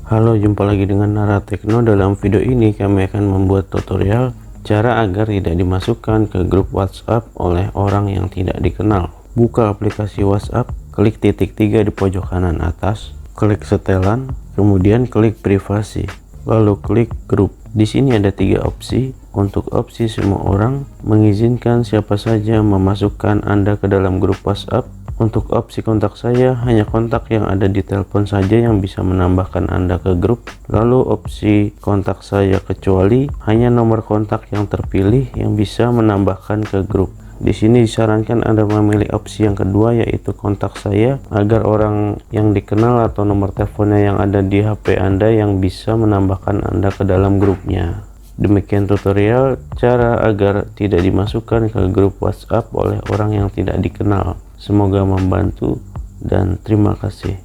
Halo, jumpa lagi dengan Naratekno. Dalam video ini kami akan membuat tutorial cara agar tidak dimasukkan ke grup WhatsApp oleh orang yang tidak dikenal. Buka aplikasi WhatsApp, klik titik 3 di pojok kanan atas, klik setelan, kemudian klik privasi, lalu klik grup. Di sini ada 3 opsi. Untuk opsi semua orang, mengizinkan siapa saja memasukkan Anda ke dalam grup WhatsApp. Untuk opsi kontak saya, hanya kontak yang ada di telepon saja yang bisa menambahkan Anda ke grup. Lalu opsi kontak saya kecuali, hanya nomor kontak yang terpilih yang bisa menambahkan ke grup. Di sini disarankan Anda memilih opsi yang kedua, yaitu kontak saya, agar orang yang dikenal atau nomor teleponnya yang ada di HP Anda yang bisa menambahkan Anda ke dalam grupnya. Demikian tutorial cara agar tidak dimasukkan ke grup WhatsApp oleh orang yang tidak dikenal. Semoga membantu dan terima kasih.